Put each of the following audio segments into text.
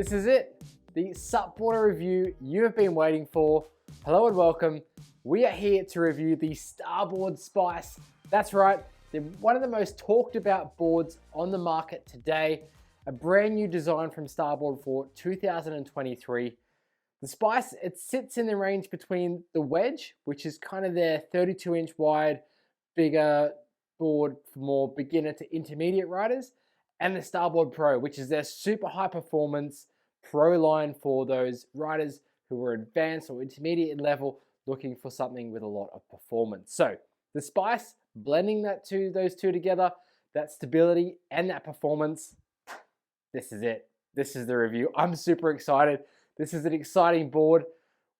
This is it, the SUPboarder review you have been waiting for. Hello and welcome. We are here to review the Starboard Spice. That's right, they're one of the most talked about boards on the market today. A brand new design from Starboard for 2023. The Spice, it sits in the range between the Wedge, which is kind of their 32-inch wide, bigger board for more beginner to intermediate riders, and the Starboard Pro, which is their super high performance pro line for those riders who are advanced or intermediate level looking for something with a lot of performance. So the Spice, blending those two together, that stability and that performance, this is it. This is the review. I'm super excited. This is an exciting board.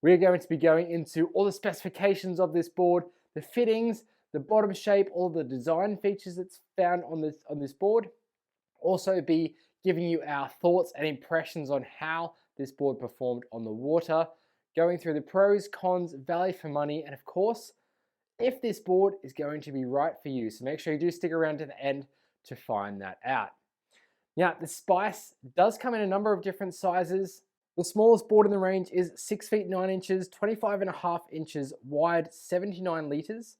We're going to be going into all the specifications of this board, the fittings, the bottom shape, all the design features that's found on this board. Also be giving you our thoughts and impressions on how this board performed on the water, going through the pros, cons, value for money, and of course, if this board is going to be right for you. So make sure you do stick around to the end to find that out. Now, the Spice does come in a number of different sizes. The smallest board in the range is 6 feet 9 inches, 25.5 inches wide, 79 liters.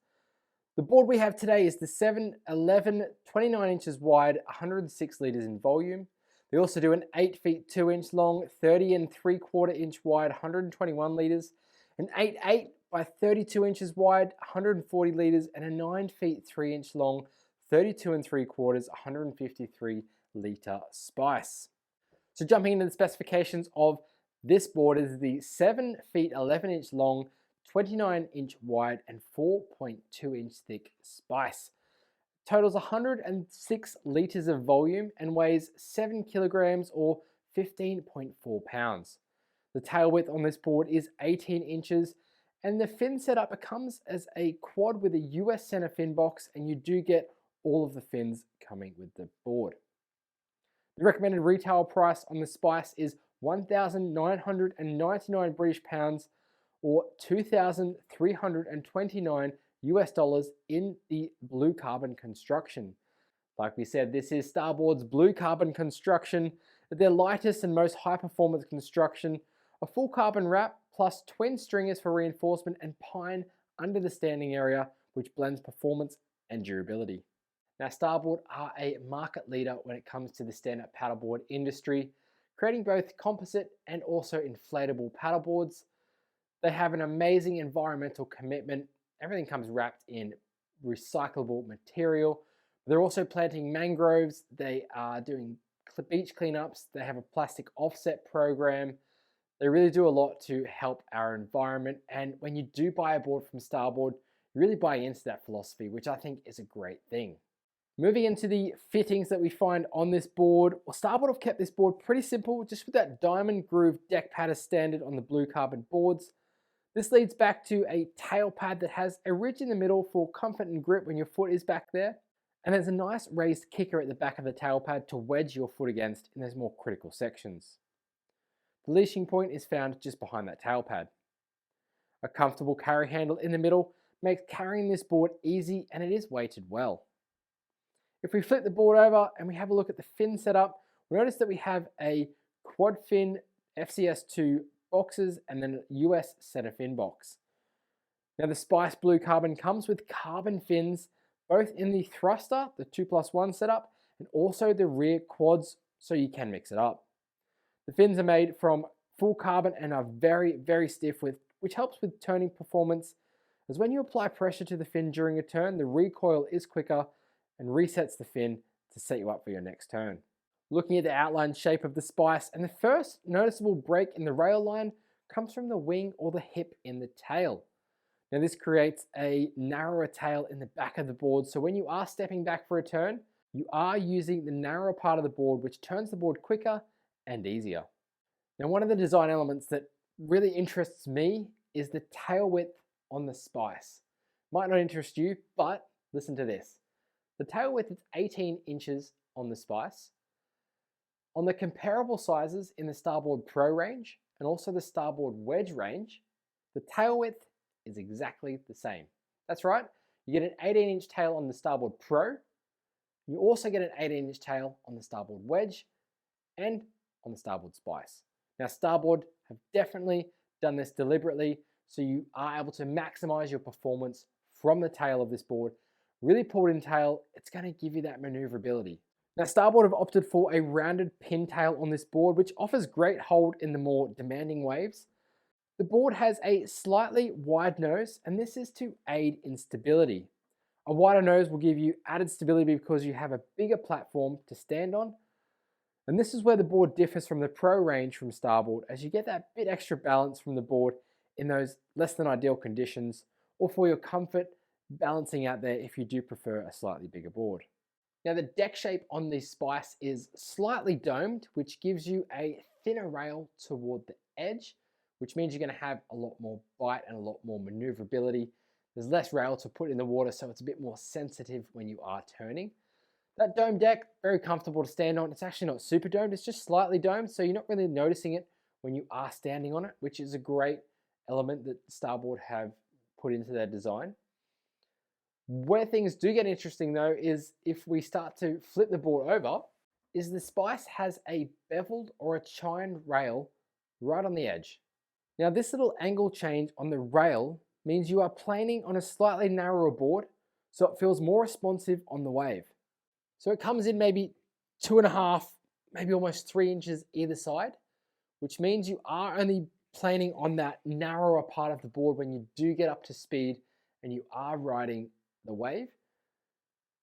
The board we have today is the 711, 29 inches wide, 106 liters in volume. They also do an 8 feet 2 inch long, 30 and 3/4 inch wide, 121 liters, an 8.8 by 32 inches wide, 140 liters, and a 9 feet 3 inch long, 32 and 3/4, 153 liter Spice. So jumping into the specifications of this board is the 7 feet 11 inch long, 29 inch wide, and 4.2 inch thick Spice. Totals 106 liters of volume and weighs 7 kilograms or 15.4 pounds. The tail width on this board is 18 inches, and the fin setup, it comes as a quad with a US center fin box, and you do get all of the fins coming with the board. The recommended retail price on the Spice is 1,999 British pounds or 2,329 US dollars in the blue carbon construction. Like we said, this is Starboard's blue carbon construction, their lightest and most high performance construction, a full carbon wrap plus twin stringers for reinforcement and pine under the standing area, which blends performance and durability. Now, Starboard are a market leader when it comes to the stand-up paddleboard industry, creating both composite and also inflatable paddleboards. They have an amazing environmental commitment. Everything comes wrapped in recyclable material. They're also planting mangroves. They are doing beach cleanups. They have a plastic offset program. They really do a lot to help our environment. And when you do buy a board from Starboard, you really buy into that philosophy, which I think is a great thing. Moving into the fittings that we find on this board, well, Starboard have kept this board pretty simple, just with that diamond groove deck pad as standard on the blue carbon boards. This leads back to a tail pad that has a ridge in the middle for comfort and grip when your foot is back there. And there's a nice raised kicker at the back of the tail pad to wedge your foot against in those more critical sections. The leashing point is found just behind that tail pad. A comfortable carry handle in the middle makes carrying this board easy, and it is weighted well. If we flip the board over and we have a look at the fin setup, we'll notice that we have a quad fin FCS2 boxes and then a US center fin box. Now, the Spice Blue Carbon comes with carbon fins both in the thruster, the 2+1 setup, and also the rear quads, so you can mix it up. The fins are made from full carbon and are very, very stiff, which helps with turning performance, as when you apply pressure to the fin during a turn, the recoil is quicker and resets the fin to set you up for your next turn. Looking at the outline shape of the Spice, and the first noticeable break in the rail line comes from the wing or the hip in the tail. Now, this creates a narrower tail in the back of the board, so when you are stepping back for a turn, you are using the narrower part of the board, which turns the board quicker and easier. Now, one of the design elements that really interests me is the tail width on the Spice. Might not interest you, but listen to this. The tail width is 18 inches on the Spice. On the comparable sizes in the Starboard Pro range and also the Starboard Wedge range, the tail width is exactly the same. That's right, you get an 18-inch tail on the Starboard Pro, you also get an 18-inch tail on the Starboard Wedge, and on the Starboard Spice. Now Starboard have definitely done this deliberately so you are able to maximize your performance from the tail of this board. Really pulled in tail, it's going to give you that maneuverability. Now Starboard have opted for a rounded pin tail on this board, which offers great hold in the more demanding waves. The board has a slightly wide nose, and this is to aid in stability. A wider nose will give you added stability because you have a bigger platform to stand on. And this is where the board differs from the Pro range from Starboard, as you get that bit extra balance from the board in those less than ideal conditions, or for your comfort, balancing out there if you do prefer a slightly bigger board. Now the deck shape on the Spice is slightly domed, which gives you a thinner rail toward the edge, which means you're going to have a lot more bite and a lot more maneuverability. There's less rail to put in the water, so it's a bit more sensitive when you are turning. That dome deck, very comfortable to stand on. It's actually not super domed, it's just slightly domed, so you're not really noticing it when you are standing on it, which is a great element that Starboard have put into their design. Where things do get interesting though is if we start to flip the board over, is the Spice has a beveled or a chined rail right on the edge. Now this little angle change on the rail means you are planing on a slightly narrower board, so it feels more responsive on the wave. So it comes in maybe 2.5, maybe almost 3 inches either side, which means you are only planing on that narrower part of the board when you do get up to speed and you are riding the wave.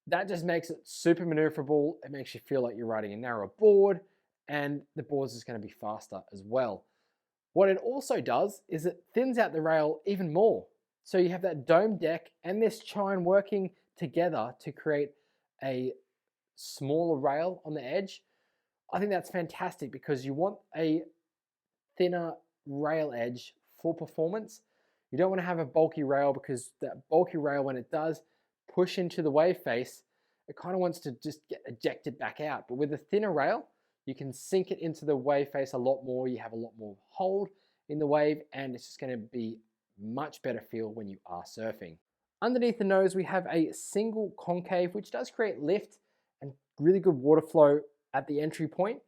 That just makes it super maneuverable. It makes you feel like you're riding a narrow board, and the board's just going to be faster as well. What it also does is it thins out the rail even more. So you have that dome deck and this chine working together to create a smaller rail on the edge. I think that's fantastic because you want a thinner rail edge for performance. You don't want to have a bulky rail because that bulky rail, when it does push into the wave face, it kind of wants to just get ejected back out. But with a thinner rail, you can sink it into the wave face a lot more. You have a lot more hold in the wave, and it's just going to be much better feel when you are surfing. Underneath the nose, we have a single concave, which does create lift and really good water flow at the entry point.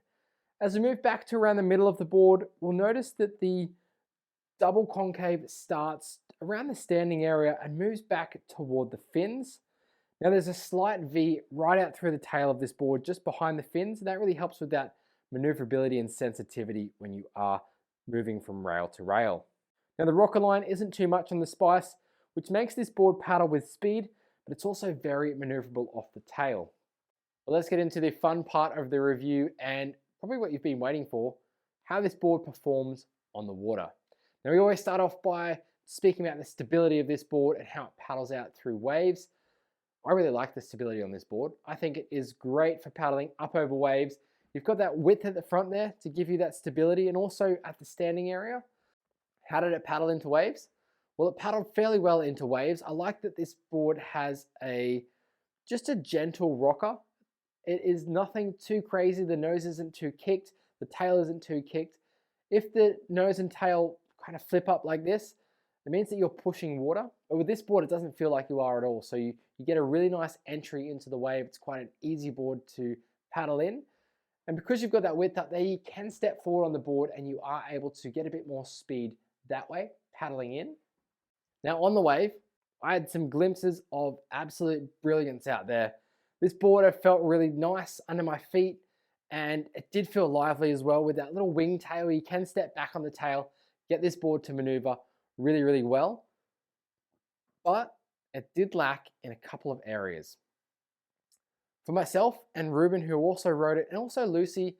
As we move back to around the middle of the board, we'll notice that the double concave starts around the standing area and moves back toward the fins. Now there's a slight V right out through the tail of this board just behind the fins, and that really helps with that maneuverability and sensitivity when you are moving from rail to rail. Now the rocker line isn't too much on the Spice, which makes this board paddle with speed, but it's also very maneuverable off the tail. Well, let's get into the fun part of the review and probably what you've been waiting for, how this board performs on the water. Now we always start off by speaking about the stability of this board and how it paddles out through waves. I really like the stability on this board. I think it is great for paddling up over waves. You've got that width at the front there to give you that stability, and also at the standing area. How did it paddle into waves? Well, it paddled fairly well into waves. I like that this board has just a gentle rocker. It is nothing too crazy. The nose isn't too kicked. The tail isn't too kicked. If the nose and tail kind of flip up like this, it means that you're pushing water. But with this board, it doesn't feel like you are at all. So you get a really nice entry into the wave. It's quite an easy board to paddle in. And because you've got that width up there, you can step forward on the board and you are able to get a bit more speed that way, paddling in. Now on the wave, I had some glimpses of absolute brilliance out there. This board felt really nice under my feet, and it did feel lively as well with that little wing tail. You can step back on the tail, get this board to maneuver really, really well. But it did lack in a couple of areas. For myself and Ruben, who also rode it, and also Lucy,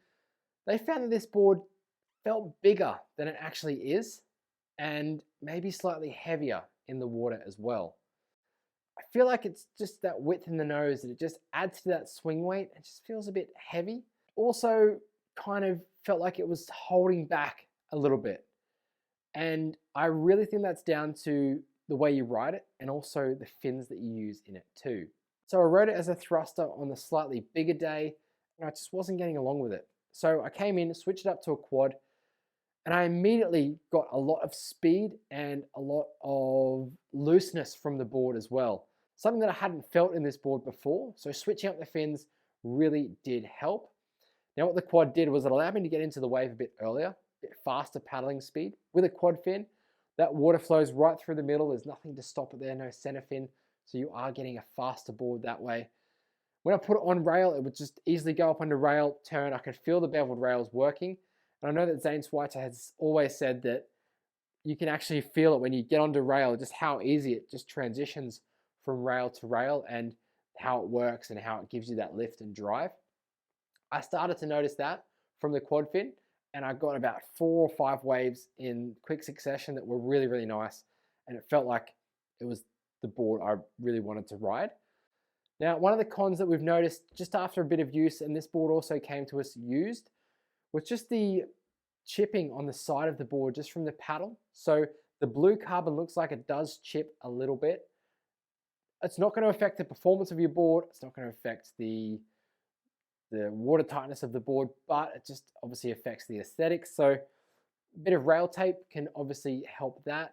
they found that this board felt bigger than it actually is, and maybe slightly heavier in the water as well. I feel like it's just that width in the nose that it just adds to that swing weight. It just feels a bit heavy. Also kind of felt like it was holding back a little bit. And I really think that's down to the way you ride it and also the fins that you use in it too. So I rode it as a thruster on the slightly bigger day, and I just wasn't getting along with it. So I came in, switched it up to a quad, and I immediately got a lot of speed and a lot of looseness from the board as well. Something that I hadn't felt in this board before. So switching up the fins really did help. Now what the quad did was it allowed me to get into the wave a bit earlier, a bit faster paddling speed. With a quad fin, that water flows right through the middle. There's nothing to stop it there, no center fin. So you are getting a faster board that way. When I put it on rail, it would just easily go up on the rail, turn. I could feel the beveled rails working. And I know that Zane Schweitzer has always said that you can actually feel it when you get onto rail, just how easy it just transitions from rail to rail and how it works and how it gives you that lift and drive. I started to notice that from the quad fin, and I got about 4 or 5 waves in quick succession that were really, really nice. And it felt like it was the board I really wanted to ride. Now, one of the cons that we've noticed just after a bit of use, and this board also came to us used, was just the chipping on the side of the board just from the paddle. So the blue carbon looks like it does chip a little bit. It's not going to affect the performance of your board. It's not going to affect the water tightness of the board, but it just obviously affects the aesthetics. So a bit of rail tape can obviously help that.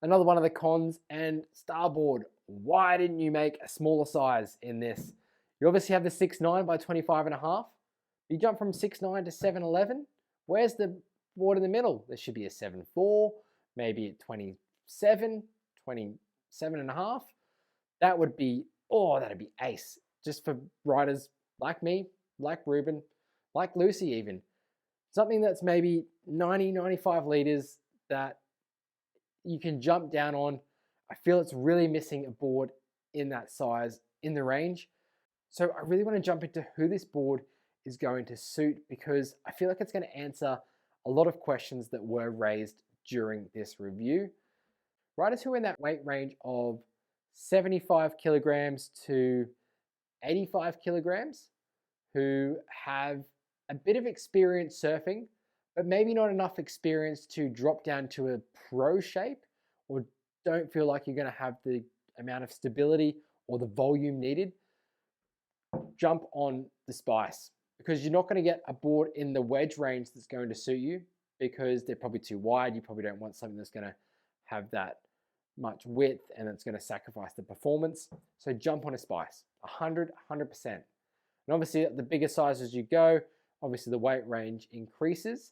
Another one of the cons, and Starboard, why didn't you make a smaller size in this? You obviously have the 6'9" by 25.5. You jump from 6'9" to 7'11". Where's the board in the middle? There should be a 7'4", maybe a 27, 27.5. That would be, oh, that'd be ace. Just for riders like me, like Ruben, like Lucy even. Something that's maybe 90, 95 liters that you can jump down on. I feel it's really missing a board in that size, in the range. So I really want to jump into who this board is going to suit, because I feel like it's going to answer a lot of questions that were raised during this review. Riders who are in that weight range of 75 kilograms to 85 kilograms, who have a bit of experience surfing, but maybe not enough experience to drop down to a pro shape, or don't feel like you're going to have the amount of stability or the volume needed. Jump on the Spice, because you're not going to get a board in the wedge range that's going to suit you, because they're probably too wide. You probably don't want something that's going to have that much width and it's going to sacrifice the performance. So jump on a Spice, 100%. And obviously the bigger sizes you go, obviously the weight range increases.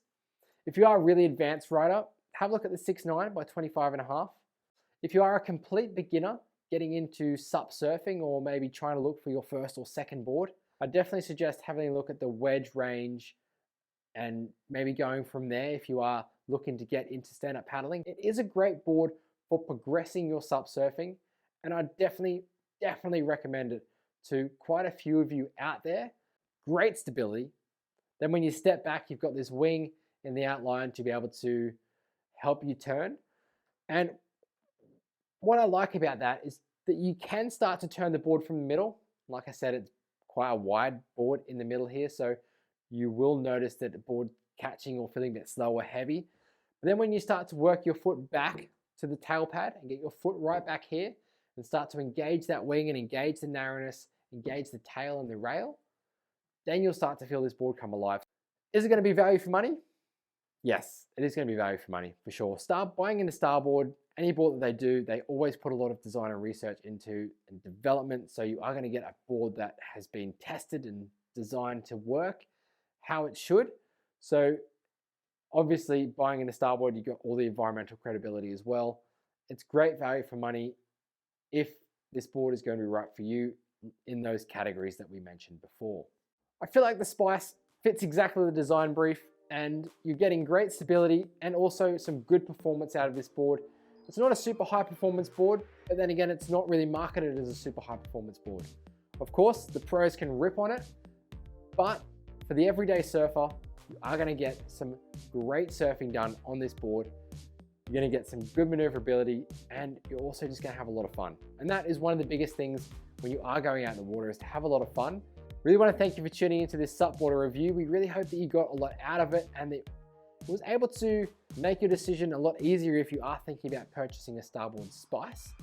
If you are a really advanced rider, have a look at the 6'9" by 25.5. If you are a complete beginner getting into SUP surfing, or maybe trying to look for your first or second board, I definitely suggest having a look at the wedge range and maybe going from there if you are looking to get into stand-up paddling. It is a great board for progressing your SUP surfing, and I definitely recommend it to quite a few of you out there. Great stability. Then when you step back, you've got this wing in the outline to be able to help you turn. And what I like about that is that you can start to turn the board from the middle. Like I said, it's quite a wide board in the middle here, so you will notice that the board catching or feeling a bit slow or heavy. But then when you start to work your foot back to the tail pad and get your foot right back here and start to engage that wing and engage the narrowness, engage the tail and the rail, then you'll start to feel this board come alive. Is it going to be value for money? Yes, it is going to be value for money for sure. Buying into Starboard, any board that they do, they always put a lot of design and research into and development. So you are going to get a board that has been tested and designed to work how it should. So obviously buying into Starboard, you got all the environmental credibility as well. It's great value for money if this board is going to be right for you in those categories that we mentioned before. I feel like the Spice fits exactly the design brief, and you're getting great stability and also some good performance out of this board. It's not a super high performance board, but then again, it's not really marketed as a super high performance board. Of course, the pros can rip on it, but for the everyday surfer, you are going to get some great surfing done on this board. You're going to get some good maneuverability, and you're also just going to have a lot of fun. And that is one of the biggest things when you are going out in the water, is to have a lot of fun. Really want to thank you for tuning into this SUPboarder review. We really hope that you got a lot out of it, and that it was able to make your decision a lot easier if you are thinking about purchasing a Starboard Spice.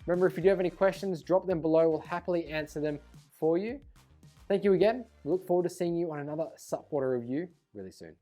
Remember, if you do have any questions, drop them below. We'll happily answer them for you. Thank you again. We look forward to seeing you on another SUPboarder review really soon.